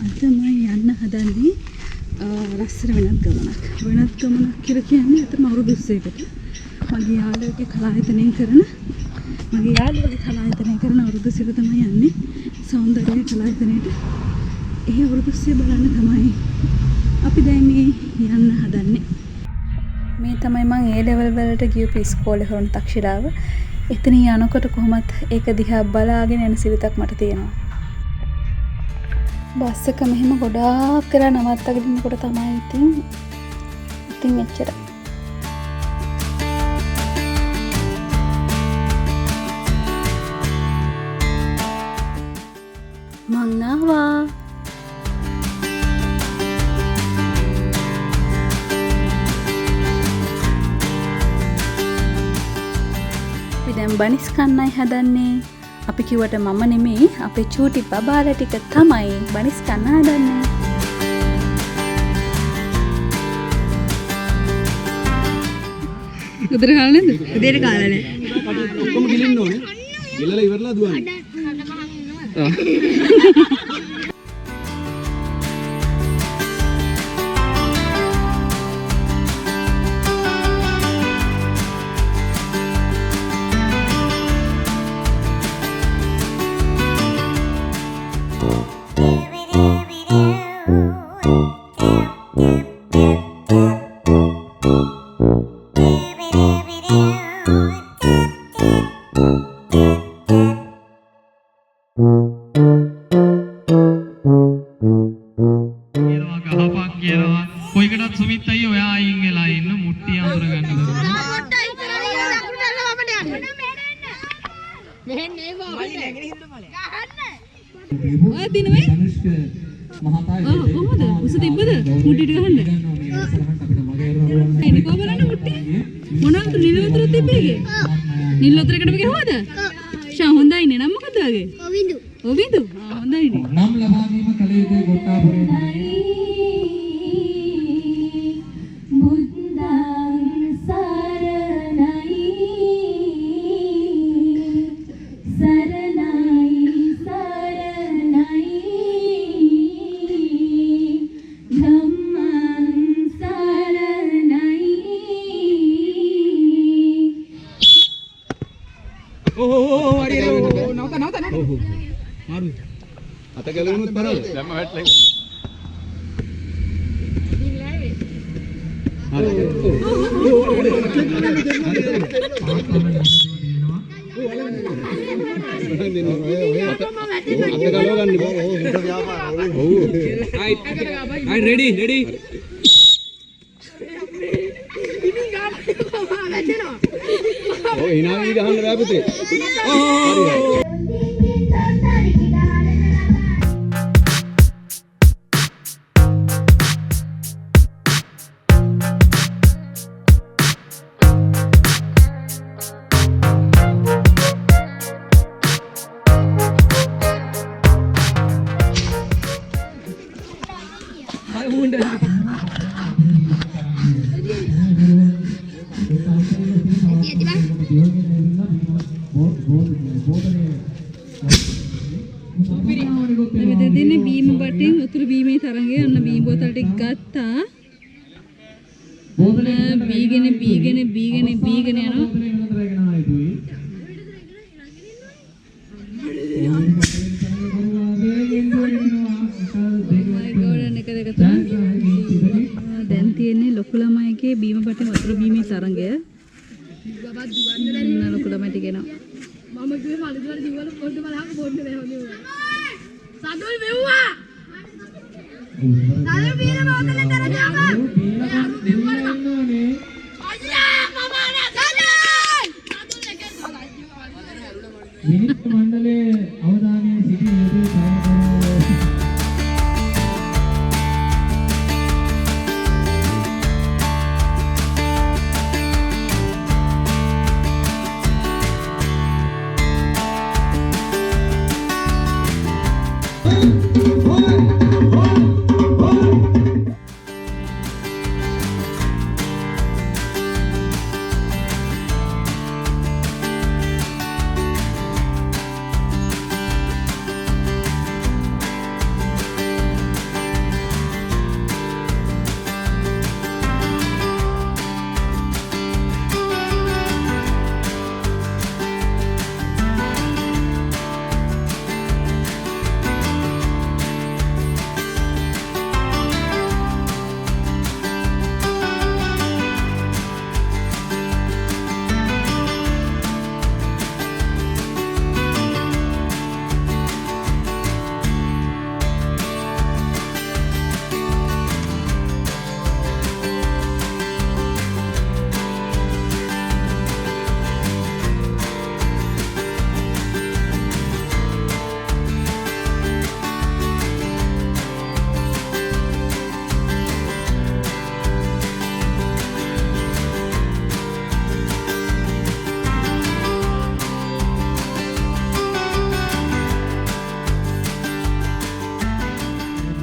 අද මම යන්න හදන්නේ ලස්සන වෙනත් ගමනක්. වෙනත් ගමනක් කියලා කියන්නේ අතම අවුරුදු 20කට මගේ යාළුවගේ කලායතනයෙන් කරන අවුරුදු 20 තමයි යන්නේ. සෞන්දර්ය කලායතනයේට. ඒ අවුරුදු 20 බලන්න තමයි අපි දැන් මේ යන්න හදන්නේ. මේ තමයි මම A level වලට ගියපු ඉස්කෝලේ හොරණ තක්ෂිරාව. එතන යනකොට කොහොමත් ඒක දිහා බලාගෙන යන සිරිතක් මට තියෙනවා. බස් එක මෙහෙම ගොඩාක් කරලා නවත්තගෙන ඉන්නකොට තමයි ඉතින් එච්චර. මං ආවා. දැන් බනිස් කන්නයි හදන්නේ. අපි කිව්වට මම නෙමෙයි අපේ චූටි බබාලා ටික තමයි බනිස් කන්න හදන්නේ. උදේට කාලා නැද්ද? උදේට කාලා නැහැ. ඔක්කොම ගිලින්න ඕනේ. ගිලලා ඉවරලා දුවන්නේ. ready oh hinawi gahන්න බෑ පුතේ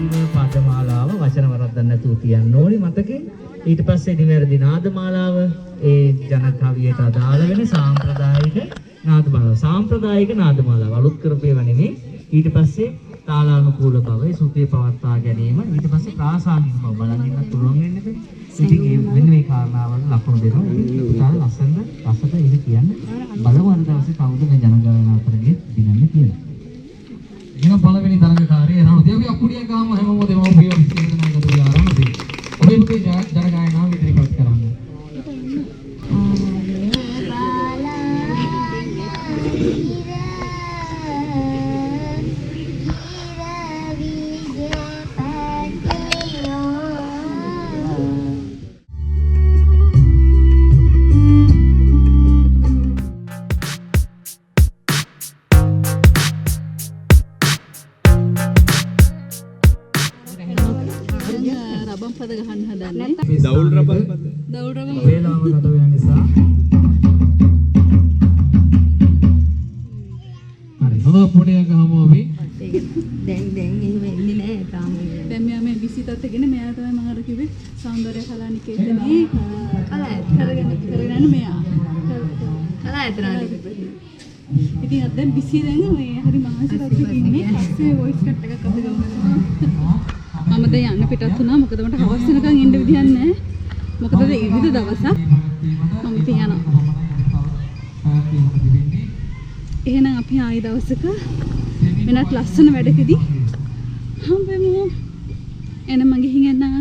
නිවැරදිව පදමාලාව වචන වරද්දන්න නැතුව තියන්න ඕනි මතකේ. ඊට පස්සේ නිවැරදි නාදමාලාව ඒ ජන කවියට අදාළ වෙන සාම්ප්‍රදායික නාදමාලාව. සාම්ප්‍රදායික නාදමාලාව අලුත් කරපේවා නෙමෙයි. ඊට පස්සේ තාලානුකූල බව, සුතිය පවත්වා ගැනීම, ඊට පස්සේ ප්‍රාසාංගික බව බලන්න ඉන්න පුළුවන් වෙන්නේ. ඉතින් මෙන්න මේ කාරණාවල් ලකුණු දෙනවා. ඉතින් ලස්සන රසට ඒක කියන්නේ බලමු අද දවසේ කවුද මේ ජනගණනාව කරන්නේ දිනන්නේ කියලා. එහෙනම් පළවෙනි තරඟකාරී රණදේව අපි අකුඩිය ගාම හැමෝම දෙමව්පියෝ ඉස්සරහට එකතු වෙලා රණදේව. ඔබේ පුතේ ජනගායනාව ඉදිරිපත් කරන්න. රබම් පද ගහන්න හදන්නේ. දවුල් රබන් පද. දවුල් රබම් වේලාව ගත වෙන නිසා හරි හොඳ පොඩිය ගහමු අපි. දැන් එහෙම එන්නේ නැහැ තාම. දැන් මෙයා මේ විසිතත්ගෙන මෙයා තමයි මම අර කිව්වේ සෞන්දර්ය කලා නිකේතනේ කරගෙන මෙයා. ඉතින් අද දැන් බිසි දැන් මේ හරි මහන්සියකට ඉන්නේ. පස්සේ වොයිස් කට් එකක් අපි ගමු. මම දැන් යන්න පිටත් වුණා. මොකද මට හවස් වෙනකන් ඉන්න විදියක් නැහැ. මොකද ඉරිද දවසක් මම තියනවා. එහෙනම් අපි ආයි දවසක වෙනත් ලස්සන වැඩකදී හම්බෙමු. එන මගේ හිඟන්න